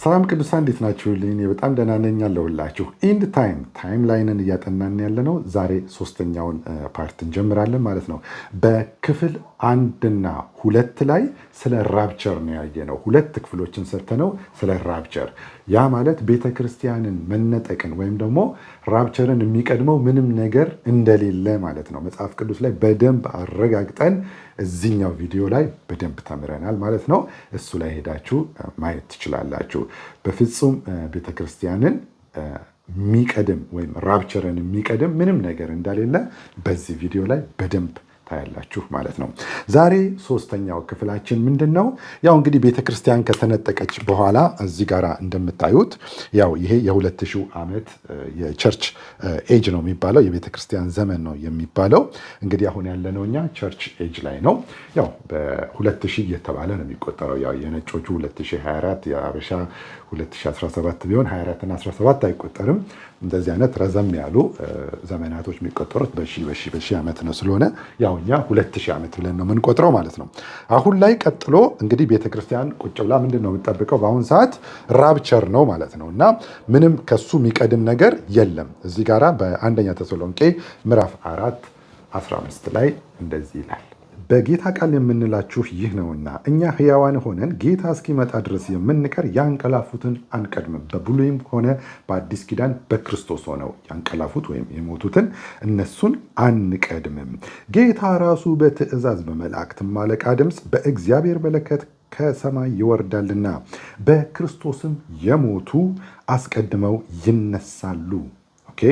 ሰላም ቅዱሳን እንዴት ናችሁልኝ? እኔ በጣም ደህና ነኝ አለሁላችሁ። ኢንድ ታይም ላይንን እያጠናን ያለነው ዛሬ ሶስተኛውን ፓርት እንጀምራለን ማለት ነው። በክፍል 1 እና 2 ላይ ስለ ራፕቸር ነው ያየነው። 2 ክፍሎችን ሰጥተነው ስለ ራፕቸር፣ ያ ማለት ቤተክርስቲያንን መነጠቅን ወይም ደግሞ ራፕቸርን የሚቀድመው ምንም ነገር እንደሌለ ማለት ነው። መጽሐፍ ቅዱስ ላይ በደንብ አረጋግጠን እዚህኛው ቪዲዮ ላይ በደንብ ተምረናል ማለት ነው። እሱ ላይ ሄዳችሁ ማየት ትችላላችሁ። በፍጹም ቤተክርስቲያንን የሚቀድም ወይም ራፕቸርን የሚቀድም ምንም ነገር እንደሌለ በዚህ ቪዲዮ ላይ በደንብ ታያላችሁ ማለት ነው። ዛሬ ሶስተኛው ክፍላችን ምንድነው? ያው እንግዲህ ቤተክርስቲያን ከተነጠቀች በኋላ እዚህ ጋራ እንደምታዩት ያው ይሄ የ2000 ዓመት የቸርች ኤጅ ነው የሚባለው፣ የቤተክርስቲያን ዘመን ነው የሚባለው። እንግዲህ አሁን ያለነው እኛ ቸርች ኤጅ ላይ ነው። ያው በ2000 እየተባለ ነው የሚቆጠረው። ያው የነጮቹ 2024 የአበሻ 2017 ቢሆን 24 እና 17 አይቆጠርም። እንደዚህ አይነት ረዘም ያሉ ዘመናቶች የሚቆጠሩት በሺ ዓመት ነው። ስለሆነ ያው እኛ 2000 ዓመት ብለን ነው የምንቆጥረው ማለት ነው። አሁን ላይ ቀጥሎ እንግዲህ ቤተክርስቲያን ቁጭ ብላ ምንድን ነው የምትጠብቀው? በአሁን ሰዓት ራፕቸር ነው ማለት ነው። እና ምንም ከሱ የሚቀድም ነገር የለም። እዚህ ጋራ በአንደኛ ተሰሎንቄ ምዕራፍ 4:15 ላይ እንደዚህ ይላል፣ በጌታ ቃል የምንላችሁ ይህ ነውና እኛ ሕያዋን ሆነን ጌታ እስኪመጣ ድረስ የምንቀር ያንቀላፉትን አንቀድምም። በብሉይም ሆነ በአዲስ ኪዳን በክርስቶስ ሆነው ያንቀላፉት ወይም የሞቱትን እነሱን አንቀድምም። ጌታ ራሱ በትእዛዝ በመላእክትም አለቃ ድምፅ በእግዚአብሔር መለከት ከሰማይ ይወርዳልና በክርስቶስም የሞቱ አስቀድመው ይነሳሉ። ኦኬ።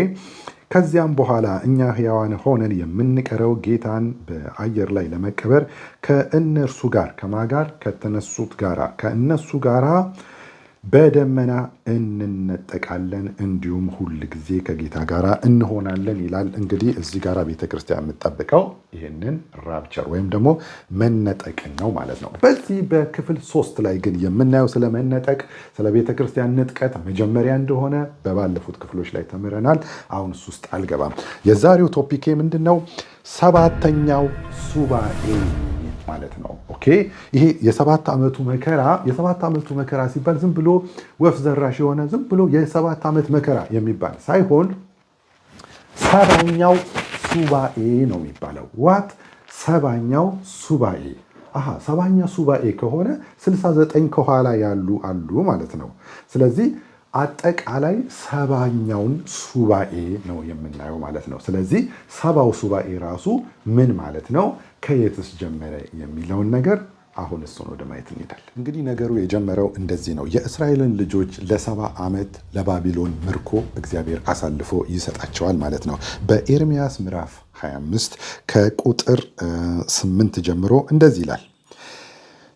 ከዚያም በኋላ እኛ ሕያዋን ሆነን የምንቀረው ጌታን በአየር ላይ ለመቀበር ከእነርሱ ጋር ከማጋር ከተነሱት ጋራ ከእነሱ ጋራ በደመና እንነጠቃለን፣ እንዲሁም ሁል ጊዜ ከጌታ ጋር እንሆናለን ይላል። እንግዲህ እዚህ ጋር ቤተክርስቲያን የምትጠብቀው ይህንን ራፕቸር ወይም ደግሞ መነጠቅን ነው ማለት ነው። በዚህ በክፍል 3 ላይ ግን የምናየው ስለ መነጠቅ፣ ስለ ቤተክርስቲያን ንጥቀት መጀመሪያ እንደሆነ በባለፉት ክፍሎች ላይ ተምረናል። አሁን እሱ ውስጥ አልገባም። የዛሬው ቶፒኬ ምንድን ነው? 7ኛው ሱባኤ ማለት ነው። ኦኬ። ይሄ የ7 ዓመቱ መከራ ሲባል ዝም ብሎ ወፍ ዘራሽ የሆነ ዝም ብሎ የ7 ዓመት መከራ የሚባል ሳይሆን 7ኛው ሱባኤ ነው የሚባለው። ዋት 7ኛው ሱባኤ? 7ኛ ሱባኤ ከሆነ 69 ከኋላ ያሉ አሉ ማለት ነው። ስለዚህ አጠቃላይ 7ኛውን ሱባኤ ነው የምናየው ማለት ነው። ስለዚህ 7ው ሱባኤ ራሱ ምን ማለት ነው? ከየትስ ጀመረ የሚለውን ነገር አሁን እሱን ወደ ማየት እንሄዳለን። እንግዲህ ነገሩ የጀመረው እንደዚህ ነው። የእስራኤልን ልጆች ለ70 ዓመት ለባቢሎን ምርኮ እግዚአብሔር አሳልፎ ይሰጣቸዋል ማለት ነው። በኤርምያስ ምዕራፍ 25 ከቁጥር 8 ጀምሮ እንደዚህ ይላል፣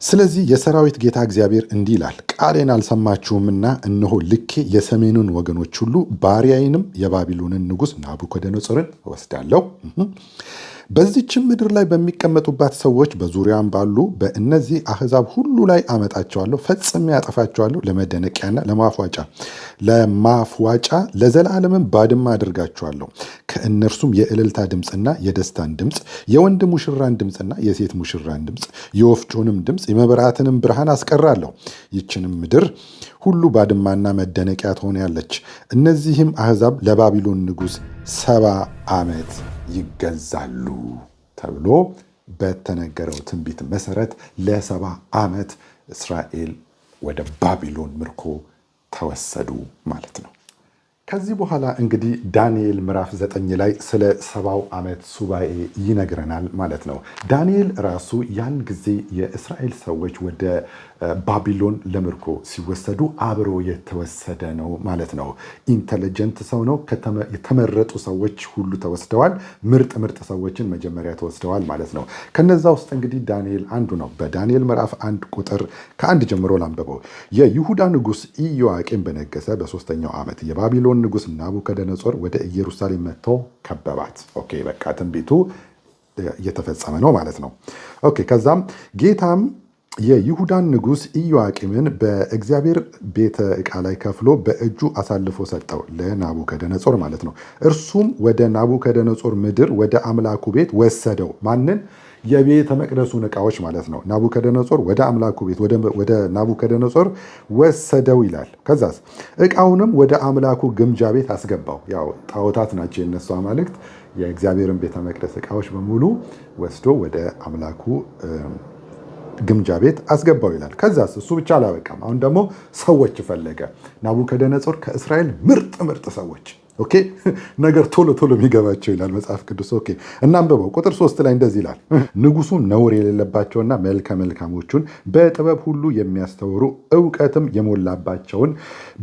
ስለዚህ የሰራዊት ጌታ እግዚአብሔር እንዲህ ይላል፣ ቃሌን አልሰማችሁምና እነሆ ልኬ የሰሜኑን ወገኖች ሁሉ ባሪያዬንም የባቢሎንን ንጉሥ ናቡከደነጾርን እወስዳለሁ። በዚችም ምድር ላይ በሚቀመጡባት ሰዎች በዙሪያም ባሉ በእነዚህ አሕዛብ ሁሉ ላይ አመጣቸዋለሁ፣ ፈጽሜ ያጠፋቸዋለሁ። ለመደነቂያና ለማፍዋጫ ለዘላለምም ባድማ አድርጋቸዋለሁ። ከእነርሱም የእልልታ ድምፅና የደስታን ድምፅ፣ የወንድ ሙሽራን ድምፅና የሴት ሙሽራን ድምፅ፣ የወፍጮንም ድምፅ፣ የመብራትንም ብርሃን አስቀራለሁ። ይችንም ምድር ሁሉ ባድማና መደነቂያ ትሆናለች። እነዚህም አሕዛብ ለባቢሎን ንጉሥ 70 ዓመት ይገዛሉ ተብሎ በተነገረው ትንቢት መሰረት ለ70 ዓመት እስራኤል ወደ ባቢሎን ምርኮ ተወሰዱ ማለት ነው። ከዚህ በኋላ እንግዲህ ዳንኤል ምዕራፍ 9 ላይ ስለ 70ው ዓመት ሱባኤ ይነግረናል ማለት ነው። ዳንኤል ራሱ ያን ጊዜ የእስራኤል ሰዎች ወደ ባቢሎን ለምርኮ ሲወሰዱ አብሮ የተወሰደ ነው ማለት ነው። ኢንተለጀንት ሰው ነው። የተመረጡ ሰዎች ሁሉ ተወስደዋል። ምርጥ ሰዎችን መጀመሪያ ተወስደዋል ማለት ነው። ከነዛ ውስጥ እንግዲህ ዳንኤል አንዱ ነው። በዳንኤል ምዕራፍ 1 ቁጥር ከ1 ጀምሮ ላንብበው። የይሁዳ ንጉሥ ኢዮአቄም በነገሰ በ3ኛው ዓመት የባቢሎን ንጉሥ ናቡከደነጾር ወደ ኢየሩሳሌም መጥቶ ከበባት። ኦኬ፣ በቃ ትንቢቱ እየተፈጸመ ነው ማለት ነው። ኦኬ። ከዛም ጌታም የይሁዳን ንጉሥ ኢዮአቄምን በእግዚአብሔር ቤተ ዕቃ ላይ ከፍሎ በእጁ አሳልፎ ሰጠው፣ ለናቡከደነጾር ማለት ነው። እርሱም ወደ ናቡከደነጾር ምድር ወደ አምላኩ ቤት ወሰደው። ማንን? የቤተ መቅደሱን ዕቃዎች ማለት ነው ናቡከደነጾር ወደ አምላኩ ቤት ወደ ናቡከደነጾር ወሰደው ይላል። ከዛስ ዕቃውንም ወደ አምላኩ ግምጃ ቤት አስገባው። ያው ጣዖታት ናቸው የነሱ አማልክት። የእግዚአብሔርን ቤተ መቅደስ ዕቃዎች በሙሉ ወስዶ ወደ አምላኩ ግምጃ ቤት አስገባው ይላል። ከዛስ እሱ ብቻ አላበቃም። አሁን ደግሞ ሰዎች ፈለገ ናቡከደነጾር ከእስራኤል ምርጥ ሰዎች ኦኬ ነገር ቶሎ የሚገባቸው ይላል መጽሐፍ ቅዱስ። ኦኬ እናንብበው። ቁጥር 3 ላይ እንደዚህ ይላል፣ ንጉሡ ነውር የሌለባቸውና መልከ መልካሞቹን በጥበብ ሁሉ የሚያስተውሩ እውቀትም የሞላባቸውን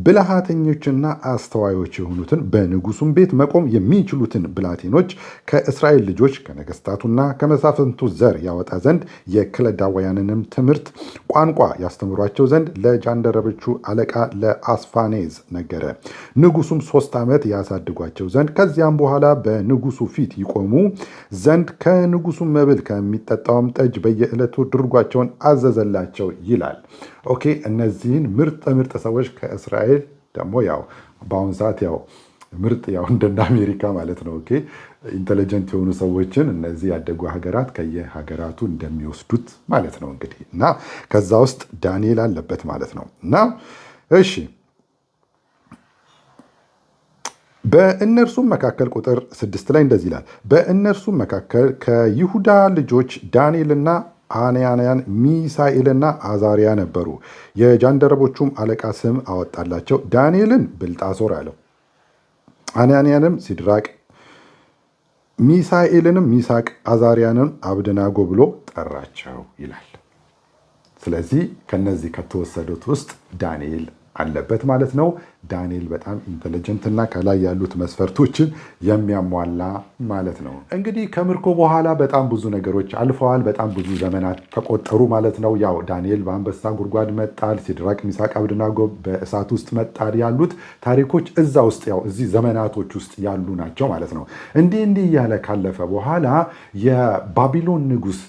ብልሃተኞችና አስተዋዮች የሆኑትን በንጉሡም ቤት መቆም የሚችሉትን ብላቴኖች ከእስራኤል ልጆች ከነገስታቱና ከመሳፍንቱ ዘር ያወጣ ዘንድ የከለዳውያንንም ትምህርት ቋንቋ ያስተምሯቸው ዘንድ ለጃንደረቦቹ አለቃ ለአስፋኔዝ ነገረ። ንጉሡም 3 ዓመት ያሳድጓቸው ዘንድ ከዚያም በኋላ በንጉሱ ፊት ይቆሙ ዘንድ ከንጉሱ መብል ከሚጠጣውም ጠጅ በየዕለቱ ድርጓቸውን አዘዘላቸው ይላል። ኦኬ እነዚህን ምርጥ ሰዎች ከእስራኤል ደግሞ ያው በአሁኑ ሰዓት ያው ምርጥ ያው እንደና አሜሪካ ማለት ነው። ኦኬ ኢንተለጀንት የሆኑ ሰዎችን እነዚህ ያደጉ ሀገራት ከየሀገራቱ እንደሚወስዱት ማለት ነው እንግዲህ እና ከዛ ውስጥ ዳንኤል አለበት ማለት ነው እና እሺ በእነርሱም መካከል ቁጥር 6 ላይ እንደዚህ ይላል፣ በእነርሱም መካከል ከይሁዳ ልጆች ዳንኤልና አናንያን ሚሳኤልና አዛሪያ ነበሩ። የጃንደረቦቹም አለቃ ስም አወጣላቸው። ዳንኤልን ብልጣሶር አለው፣ አናንያንም ሲድራቅ፣ ሚሳኤልንም ሚሳቅ፣ አዛሪያንም አብደናጎ ብሎ ጠራቸው ይላል። ስለዚህ ከነዚህ ከተወሰዱት ውስጥ ዳንኤል አለበት ማለት ነው። ዳንኤል በጣም ኢንተለጀንት እና ከላይ ያሉት መስፈርቶችን የሚያሟላ ማለት ነው። እንግዲህ ከምርኮ በኋላ በጣም ብዙ ነገሮች አልፈዋል። በጣም ብዙ ዘመናት ተቆጠሩ ማለት ነው። ያው ዳንኤል በአንበሳ ጉድጓድ መጣል፣ ሲድራቅ ሚሳቅ አብደናጎ በእሳት ውስጥ መጣል ያሉት ታሪኮች እዛ ውስጥ ያው እዚህ ዘመናቶች ውስጥ ያሉ ናቸው ማለት ነው። እንዲህ እያለ ካለፈ በኋላ የባቢሎን ንጉስ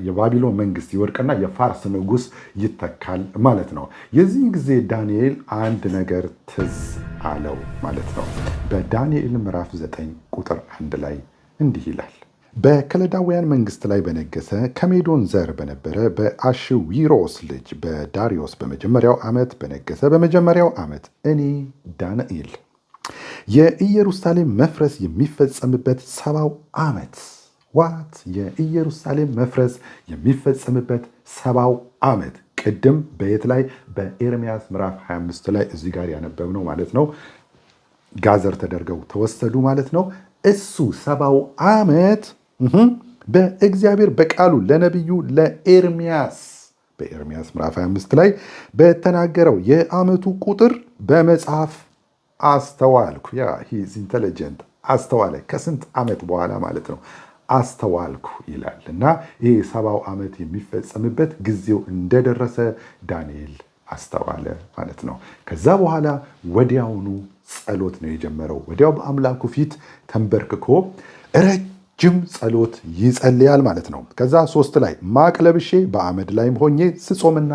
የባቢሎን መንግስት ይወድቅና የፋርስ ንጉስ ይተካል ማለት ነው። የዚህ ጊዜ ዳንኤል አንድ ነገር ትዝ አለው ማለት ነው። በዳንኤል ምዕራፍ 9 ቁጥር 1 ላይ እንዲህ ይላል፣ በከለዳውያን መንግስት ላይ በነገሰ ከሜዶን ዘር በነበረ በአሽዊሮስ ልጅ በዳሪዮስ በመጀመሪያው ዓመት በነገሰ በመጀመሪያው ዓመት እኔ ዳንኤል የኢየሩሳሌም መፍረስ የሚፈጸምበት 70ው ዓመት የኢየሩሳሌም መፍረስ የሚፈጸምበት 70ው ዓመት ቅድም በየት ላይ በኤርምያስ ምዕራፍ 25 ላይ እዚህ ጋር ያነበብነው ማለት ነው። ጋዘር ተደርገው ተወሰዱ ማለት ነው። እሱ 70ው ዓመት በእግዚአብሔር በቃሉ ለነቢዩ ለኤርምያስ በኤርምያስ ምዕራፍ 25 ላይ በተናገረው የዓመቱ ቁጥር በመጽሐፍ አስተዋልኩ። ያ ሂዝ ኢንተለጀንት አስተዋለ። ከስንት ዓመት በኋላ ማለት ነው አስተዋልኩ ይላል እና ይህ 70ው ዓመት የሚፈጸምበት ጊዜው እንደደረሰ ዳንኤል አስተዋለ ማለት ነው። ከዛ በኋላ ወዲያውኑ ጸሎት ነው የጀመረው። ወዲያው በአምላኩ ፊት ተንበርክኮ ረጅም ጸሎት ይጸልያል ማለት ነው። ከዛ 3 ላይ ማቅ ለብሼ በአመድ ላይም ሆኜ ስጾምና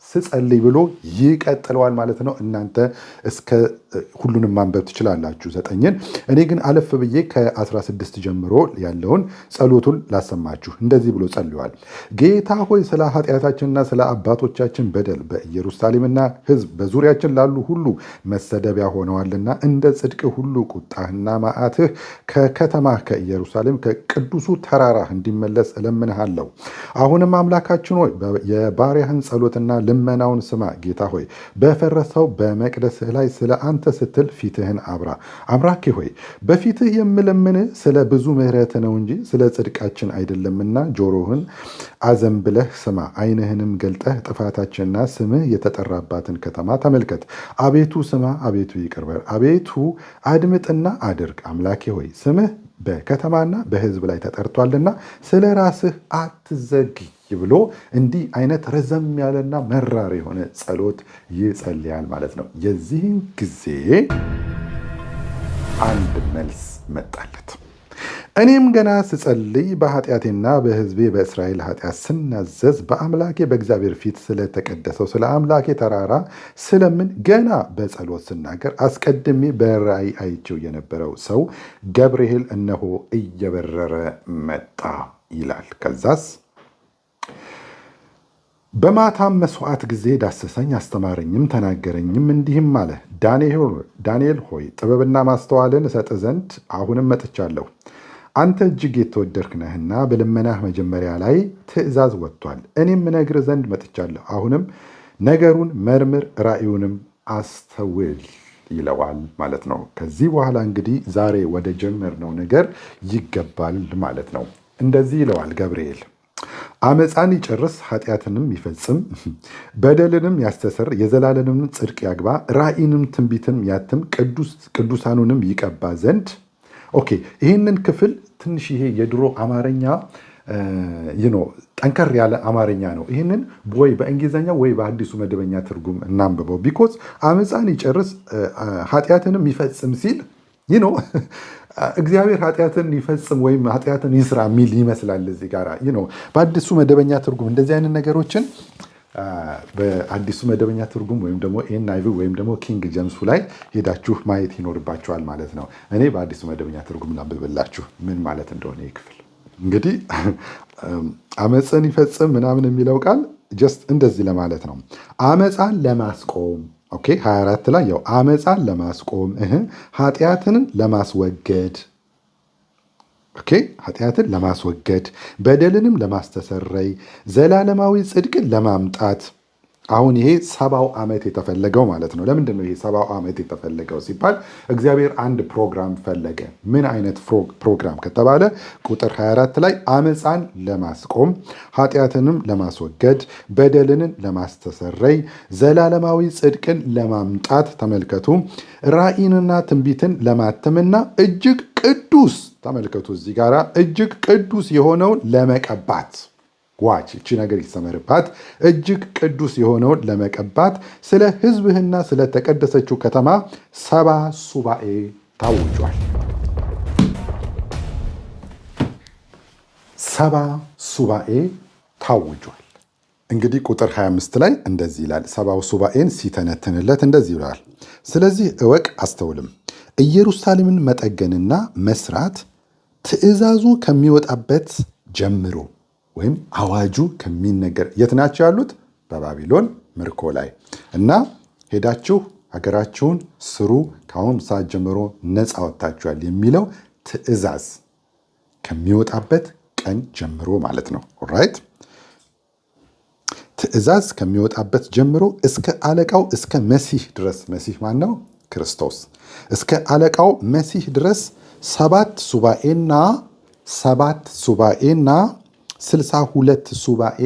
ስጸልይ ብሎ ይቀጥለዋል ማለት ነው። እናንተ እስከ ሁሉንም ማንበብ ትችላላችሁ 9ን። እኔ ግን አለፍ ብዬ ከ16 ጀምሮ ያለውን ጸሎቱን ላሰማችሁ። እንደዚህ ብሎ ጸልዋል። ጌታ ሆይ ስለ ኃጢአታችንና ስለ አባቶቻችን በደል በኢየሩሳሌምና ሕዝብ በዙሪያችን ላሉ ሁሉ መሰደቢያ ሆነዋልና እንደ ጽድቅ ሁሉ ቁጣህና መዓትህ ከከተማህ ከኢየሩሳሌም ከቅዱሱ ተራራህ እንዲመለስ እለምንሃለሁ። አሁንም አምላካችን ሆይ የባሪያህን ጸሎትና ልመናውን ስማ። ጌታ ሆይ በፈረሰው በመቅደስህ ላይ ስለ አንተ ስትል ፊትህን አብራ። አምላኬ ሆይ በፊትህ የምለምንህ ስለ ብዙ ምሕረት ነው እንጂ ስለ ጽድቃችን አይደለምና ጆሮህን አዘንብለህ ስማ፣ ዓይንህንም ገልጠህ ጥፋታችንና ስምህ የተጠራባትን ከተማ ተመልከት። አቤቱ ስማ፣ አቤቱ ይቅር በል፣ አቤቱ አድምጥና አድርግ። አምላኬ ሆይ ስምህ በከተማና በሕዝብ ላይ ተጠርቷልና ስለ ራስህ አትዘግይ ብሎ እንዲህ አይነት ረዘም ያለና መራር የሆነ ጸሎት ይጸልያል ማለት ነው። የዚህን ጊዜ አንድ መልስ መጣለት። እኔም ገና ስጸልይ በኃጢአቴና በሕዝቤ በእስራኤል ኃጢአት ስናዘዝ በአምላኬ በእግዚአብሔር ፊት ስለተቀደሰው ስለ አምላኬ ተራራ ስለምን ገና በጸሎት ስናገር አስቀድሜ በራእይ አይቼው የነበረው ሰው ገብርኤል እነሆ እየበረረ መጣ ይላል። ከዛስ በማታም መስዋዕት ጊዜ ዳሰሰኝ፣ አስተማረኝም፣ ተናገረኝም እንዲህም አለ፣ ዳንኤል ሆይ ጥበብና ማስተዋልን እሰጥ ዘንድ አሁንም መጥቻለሁ። አንተ እጅግ የተወደድክ ነህና በልመናህ መጀመሪያ ላይ ትእዛዝ ወጥቷል። እኔም እነግርህ ዘንድ መጥቻለሁ። አሁንም ነገሩን መርምር፣ ራእዩንም አስተውል ይለዋል ማለት ነው። ከዚህ በኋላ እንግዲህ ዛሬ ወደ ጀመርነው ነገር ይገባል ማለት ነው። እንደዚህ ይለዋል ገብርኤል፣ አመፃን ይጨርስ፣ ኃጢአትንም ይፈጽም፣ በደልንም ያስተሰር፣ የዘላለንም ጽድቅ ያግባ፣ ራእይንም ትንቢትም ያትም፣ ቅዱሳኑንም ይቀባ ዘንድ። ኦኬ፣ ይህንን ክፍል ትንሽ ይሄ የድሮ አማርኛ ጠንከር ያለ አማርኛ ነው። ይህንን ወይ በእንግሊዝኛ ወይ በአዲሱ መደበኛ ትርጉም እናንብበው። ቢኮዝ አመፃን ይጨርስ ኃጢአትንም ይፈጽም ሲል እግዚአብሔር ኃጢአትን ይፈጽም ወይም ኃጢአትን ይስራ የሚል ይመስላል እዚህ ጋር። በአዲሱ መደበኛ ትርጉም እንደዚህ አይነት ነገሮችን በአዲሱ መደበኛ ትርጉም ወይም ደግሞ ኤንአይቪ ወይም ደግሞ ኪንግ ጀምሱ ላይ ሄዳችሁ ማየት ይኖርባችኋል ማለት ነው። እኔ በአዲሱ መደበኛ ትርጉም ላንብብላችሁ ምን ማለት እንደሆነ ይህ ክፍል። እንግዲህ አመፅን ይፈጽም ምናምን የሚለው ቃል ጀስት እንደዚህ ለማለት ነው። አመፃን ለማስቆም 24 ላይ ያው አመፃን ለማስቆም ኃጢአትን ለማስወገድ ኃጢአትን ለማስወገድ በደልንም ለማስተሰረይ ዘላለማዊ ጽድቅን ለማምጣት። አሁን ይሄ 70 ዓመት የተፈለገው ማለት ነው። ለምንድን ነው ይሄ 70 ዓመት የተፈለገው ሲባል እግዚአብሔር አንድ ፕሮግራም ፈለገ። ምን አይነት ፕሮግራም ከተባለ ቁጥር 24 ላይ አመፃን ለማስቆም ኃጢአትንም ለማስወገድ በደልንን ለማስተሰረይ ዘላለማዊ ጽድቅን ለማምጣት። ተመልከቱ፣ ራእይንና ትንቢትን ለማተምና እጅግ ቅዱስ፣ ተመልከቱ እዚህ ጋር እጅግ ቅዱስ የሆነውን ለመቀባት። ዋች እቺ ነገር ይሰመርባት። እጅግ ቅዱስ የሆነውን ለመቀባት ስለ ሕዝብህና ስለ ተቀደሰችው ከተማ 70 ሱባኤ ታውጇል። 70 ሱባኤ ታውጇል። እንግዲህ ቁጥር 25 ላይ እንደዚህ ይላል። 70 ሱባኤን ሲተነትንለት እንደዚህ ይላል። ስለዚህ እወቅ አስተውልም፣ ኢየሩሳሌምን መጠገንና መስራት ትእዛዙ ከሚወጣበት ጀምሮ ወይም አዋጁ ከሚነገር የት ናቸው ያሉት? በባቢሎን ምርኮ ላይ እና ሄዳችሁ ሀገራችሁን ስሩ፣ ከአሁን ሰዓት ጀምሮ ነፃ ወጥታችኋል የሚለው ትእዛዝ ከሚወጣበት ቀን ጀምሮ ማለት ነው። ኦራይት፣ ትእዛዝ ከሚወጣበት ጀምሮ እስከ አለቃው እስከ መሲህ ድረስ። መሲህ ማን ነው? ክርስቶስ። እስከ አለቃው መሲህ ድረስ 7 ሱባኤና 62 ሱባኤ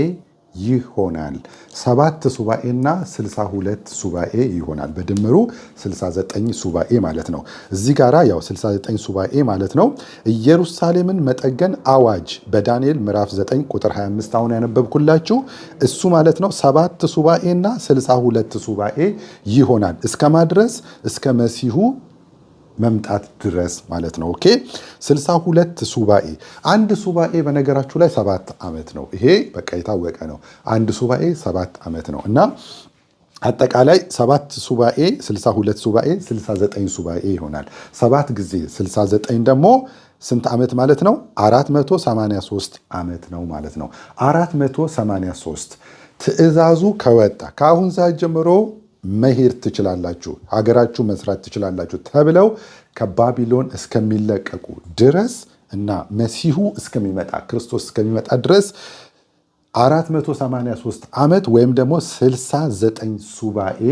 ይሆናል። 7 ሱባኤና 62 ሱባኤ ይሆናል። በድምሩ 69 ሱባኤ ማለት ነው። እዚህ ጋራ ያው 69 ሱባኤ ማለት ነው። ኢየሩሳሌምን መጠገን አዋጅ በዳንኤል ምዕራፍ 9 ቁጥር 25 አሁን ያነበብኩላችሁ እሱ ማለት ነው። 7 ሱባኤና 62 ሱባኤ ይሆናል። እስከማድረስ እስከ መሲሁ መምጣት ድረስ ማለት ነው። 62 ሱባኤ። አንድ ሱባኤ በነገራችሁ ላይ 7 ዓመት ነው። ይሄ በቃ የታወቀ ነው። አንድ ሱባኤ 7 ዓመት ነው እና አጠቃላይ 7 ሱባኤ 62 ሱባኤ 69 ሱባኤ ይሆናል። 7 ጊዜ 69 ደግሞ ስንት ዓመት ማለት ነው? 483 ዓመት ነው ማለት ነው። 483 ትእዛዙ ከወጣ ከአሁን ሰዓት ጀምሮ መሄድ ትችላላችሁ፣ ሀገራችሁ መስራት ትችላላችሁ ተብለው ከባቢሎን እስከሚለቀቁ ድረስ እና መሲሁ እስከሚመጣ ክርስቶስ እስከሚመጣ ድረስ 483 ዓመት ወይም ደግሞ 69 ሱባኤ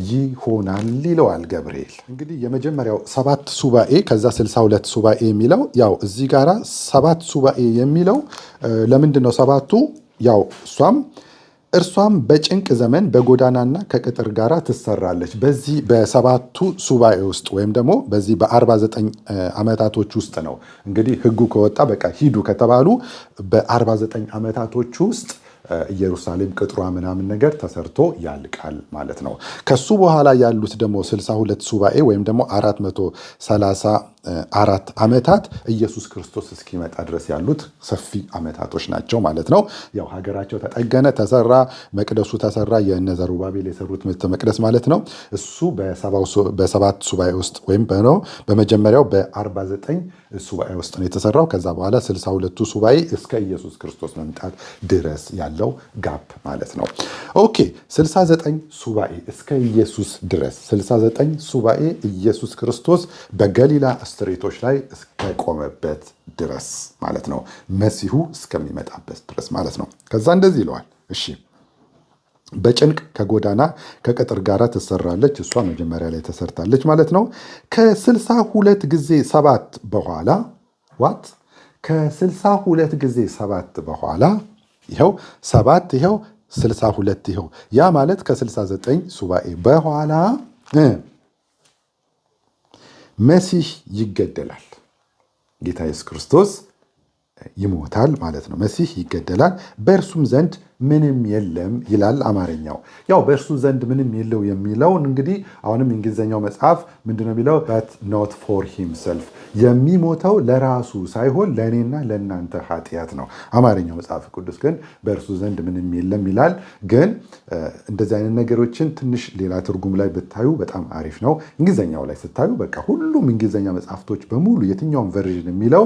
ይሆናል ይለዋል ገብርኤል። እንግዲህ የመጀመሪያው 7 ሱባኤ ከዛ 62 ሱባኤ የሚለው ያው እዚህ ጋራ 7 ሱባኤ የሚለው ለምንድን ነው ሰባቱ? ያው እርሷም በጭንቅ ዘመን በጎዳናና ከቅጥር ጋር ትሰራለች። በዚህ በሰባቱ ሱባኤ ውስጥ ወይም ደግሞ በዚህ በ49 ዓመታቶች ውስጥ ነው እንግዲህ ሕጉ ከወጣ በቃ ሂዱ ከተባሉ በ49 ዓመታቶች ውስጥ ኢየሩሳሌም ቅጥሯ ምናምን ነገር ተሰርቶ ያልቃል ማለት ነው። ከሱ በኋላ ያሉት ደግሞ 62 ሱባኤ ወይም ደግሞ 430 4 ዓመታት ኢየሱስ ክርስቶስ እስኪመጣ ድረስ ያሉት ሰፊ ዓመታቶች ናቸው ማለት ነው። ያው ሀገራቸው ተጠገነ፣ ተሰራ፣ መቅደሱ ተሰራ። የነ ዘሩባቤል የሰሩት ቤተ መቅደስ ማለት ነው። እሱ በ7 ሱባኤ ውስጥ ወይም በመጀመሪያው በ49 ሱባኤ ውስጥ ነው የተሰራው። ከዛ በኋላ 62ቱ ሱባኤ እስከ ኢየሱስ ክርስቶስ መምጣት ድረስ ያለው ጋፕ ማለት ነው። ኦኬ 69 ሱባኤ እስከ ኢየሱስ ድረስ 69 ሱባኤ ኢየሱስ ክርስቶስ በገሊላ ስትሬቶች ላይ እስከቆመበት ድረስ ማለት ነው። መሲሁ እስከሚመጣበት ድረስ ማለት ነው። ከዛ እንደዚህ ይለዋል። እሺ በጭንቅ ከጎዳና ከቅጥር ጋር ትሰራለች። እሷ መጀመሪያ ላይ ተሰርታለች ማለት ነው። ከ62 ጊዜ 7 በኋላ ከ62 ጊዜ 7 በኋላ ይኸው 7 ይኸው 62 ይኸው ያ ማለት ከ69 ሱባኤ በኋላ መሲህ ይገደላል። ጌታ ኢየሱስ ክርስቶስ ይሞታል ማለት ነው። መሲህ ይገደላል፣ በእርሱም ዘንድ ምንም የለም ይላል አማርኛው። ያው በእርሱ ዘንድ ምንም የለው የሚለውን እንግዲህ አሁንም እንግሊዝኛው መጽሐፍ ምንድነው የሚለው? but not for himself የሚሞተው ለራሱ ሳይሆን ለእኔና ለእናንተ ኃጢአት ነው። አማርኛው መጽሐፍ ቅዱስ ግን በእርሱ ዘንድ ምንም የለም ይላል። ግን እንደዚህ አይነት ነገሮችን ትንሽ ሌላ ትርጉም ላይ ብታዩ በጣም አሪፍ ነው። እንግሊዝኛው ላይ ስታዩ በቃ ሁሉም እንግሊዝኛ መጽሐፍቶች በሙሉ የትኛውን ቨርዥን የሚለው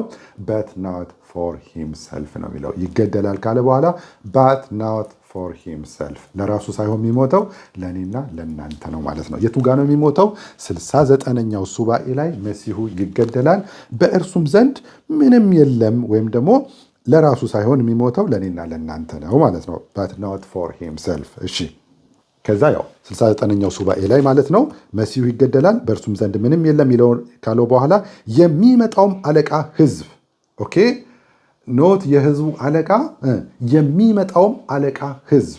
but not for himself ነው የሚለው። ይገደላል ካለ በኋላ but not for himself ለራሱ ሳይሆን የሚሞተው ለእኔና ለእናንተ ነው ማለት ነው። የቱ ጋር ነው የሚሞተው? 69ኛው ሱባኤ ላይ መሲሁ ይገደላል፣ በእርሱም ዘንድ ምንም የለም ወይም ደግሞ ለራሱ ሳይሆን የሚሞተው ለእኔና ለእናንተ ነው ማለት ነው። but not for himself። እሺ ከዛ ያው 69ኛው ሱባኤ ላይ ማለት ነው መሲሁ ይገደላል፣ በእርሱም ዘንድ ምንም የለም ካለው በኋላ የሚመጣውም አለቃ ህዝብ ኦኬ ኖት የህዝቡ አለቃ የሚመጣውም አለቃ ህዝብ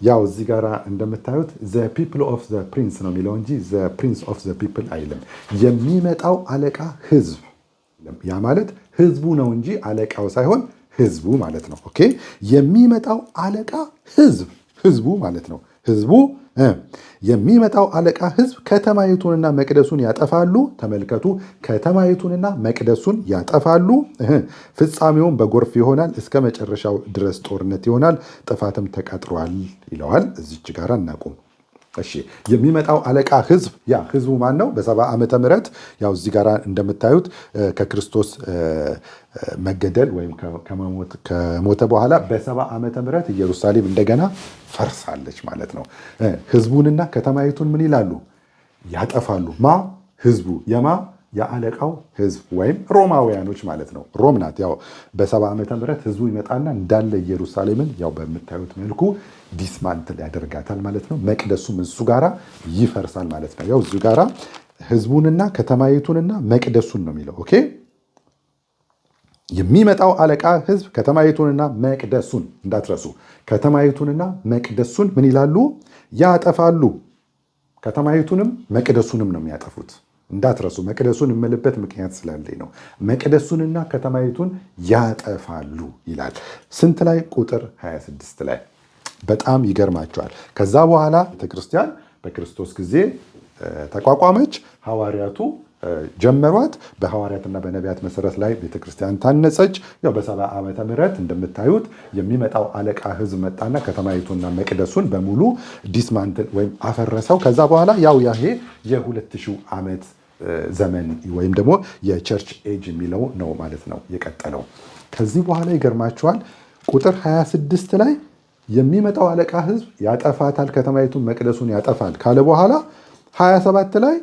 ያው እዚህ ጋር እንደምታዩት the people of the prince ነው የሚለው እንጂ the prince of the people አይልም። የሚመጣው አለቃ ህዝብ ያ ማለት ህዝቡ ነው እንጂ አለቃው ሳይሆን ህዝቡ ማለት ነው። ኦኬ የሚመጣው አለቃ ህዝቡ ማለት ነው። ህዝቡ የሚመጣው አለቃ ህዝብ ከተማይቱንና መቅደሱን ያጠፋሉ። ተመልከቱ፣ ከተማይቱንና መቅደሱን ያጠፋሉ። ፍጻሜውን በጎርፍ ይሆናል፣ እስከ መጨረሻው ድረስ ጦርነት ይሆናል፣ ጥፋትም ተቀጥሯል ይለዋል። እዚች ጋር እናቁም። እሺ የሚመጣው አለቃ ህዝብ ያ ህዝቡ ማን ነው? በ70 ዓመተ ምህረት ያው እዚህ ጋር እንደምታዩት ከክርስቶስ መገደል ወይም ከሞተ በኋላ በ70 ዓመተ ምህረት ኢየሩሳሌም እንደገና ፈርሳለች ማለት ነው። ህዝቡንና ከተማይቱን ምን ይላሉ? ያጠፋሉ። ህዝቡ የአለቃው ህዝብ ወይም ሮማውያኖች ማለት ነው። ሮም ናት። ያው በ70 ዓመተ ምህረት ህዝቡ ይመጣና እንዳለ ኢየሩሳሌምን ያው በምታዩት መልኩ ዲስማንትል ያደርጋታል ማለት ነው። መቅደሱም እሱ ጋራ ይፈርሳል ማለት ነው። ያው እዚህ ጋራ ህዝቡንና ከተማይቱንና መቅደሱን ነው የሚለው። ኦኬ የሚመጣው አለቃ ህዝብ ከተማይቱንና መቅደሱን እንዳትረሱ። ከተማይቱንና መቅደሱን ምን ይላሉ? ያጠፋሉ። ከተማይቱንም መቅደሱንም ነው የሚያጠፉት። እንዳትረሱ። መቅደሱን የምልበት ምክንያት ስላለኝ ነው። መቅደሱንና ከተማይቱን ያጠፋሉ ይላል። ስንት ላይ? ቁጥር 26 ላይ። በጣም ይገርማቸዋል። ከዛ በኋላ ቤተክርስቲያን በክርስቶስ ጊዜ ተቋቋመች። ሐዋርያቱ ጀመሯት። በሐዋርያትና በነቢያት መሰረት ላይ ቤተክርስቲያን ታነጸች። ያው በ70 ዓመተ ምህረት እንደምታዩት የሚመጣው አለቃ ህዝብ መጣና ከተማይቱና መቅደሱን በሙሉ ዲስማንትል ወይም አፈረሰው። ከዛ በኋላ ያው ያሄ የ2000 ዓመት ዘመን ወይም ደግሞ የቸርች ኤጅ የሚለው ነው ማለት ነው የቀጠለው። ከዚህ በኋላ ይገርማቸዋል። ቁጥር 26 ላይ የሚመጣው አለቃ ህዝብ ያጠፋታል፣ ከተማይቱን መቅደሱን ያጠፋል ካለ በኋላ 27 ላይ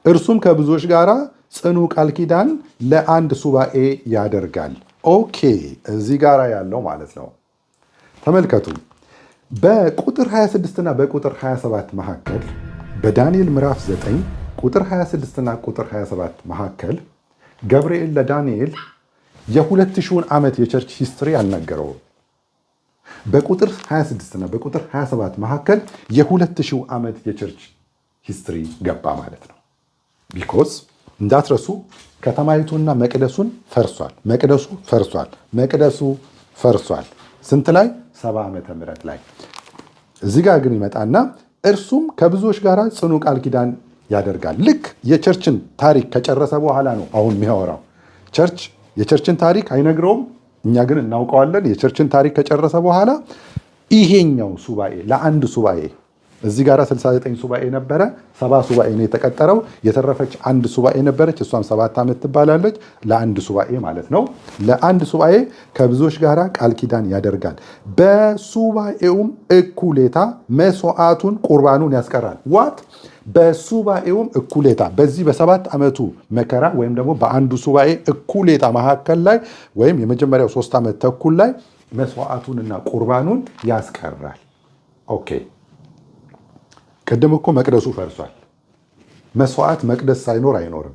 እርሱም ከብዙዎች ጋር ጽኑ ቃል ኪዳን ለአንድ ሱባኤ ያደርጋል። ኦኬ እዚህ ጋር ያለው ማለት ነው። ተመልከቱ። በቁጥር 26 እና በቁጥር 27 መካከል በዳንኤል ምዕራፍ 9 ቁጥር 26 እና ቁጥር 27 መካከል ገብርኤል ለዳንኤል የ2000 ዓመት የቸርች ሂስትሪ አልነገረውም። በቁጥር 26 እና በቁጥር 27 መካከል የ2000 ዓመት የቸርች ሂስትሪ ገባ ማለት ነው። ቢኮዝ እንዳትረሱ ከተማይቱና መቅደሱን ፈርሷል። መቅደሱ ፈርሷል። ስንት ላይ? 70 ዓመተ ምህረት ላይ። እዚህ ጋር ግን ይመጣና እርሱም ከብዙዎች ጋር ጽኑ ቃል ኪዳን ያደርጋል። ልክ የቸርችን ታሪክ ከጨረሰ በኋላ ነው አሁን የሚያወራው። ቸርች የቸርችን ታሪክ አይነግረውም፣ እኛ ግን እናውቀዋለን። የቸርችን ታሪክ ከጨረሰ በኋላ ይሄኛው ሱባኤ ለአንድ ሱባኤ እዚህ ጋር 69 ሱባኤ ነበረ፣ 70 ሱባኤ ነው የተቀጠረው። የተረፈች አንድ ሱባኤ ነበረች፣ እሷም 7 ዓመት ትባላለች። ለአንድ ሱባኤ ማለት ነው። ለአንድ ሱባኤ ከብዙዎች ጋር ቃል ኪዳን ያደርጋል። በሱባኤውም እኩሌታ መስዋዕቱን ቁርባኑን ያስቀራል። ዋት በሱባኤውም እኩሌታ በዚህ በ7 ዓመቱ መከራ ወይም ደግሞ በአንዱ ሱባኤ እኩሌታ መካከል ላይ ወይም የመጀመሪያው 3 ዓመት ተኩል ላይ መስዋዕቱንና ቁርባኑን ያስቀራል። ኦኬ ቅድም እኮ መቅደሱ ፈርሷል። መስዋዕት መቅደስ ሳይኖር አይኖርም።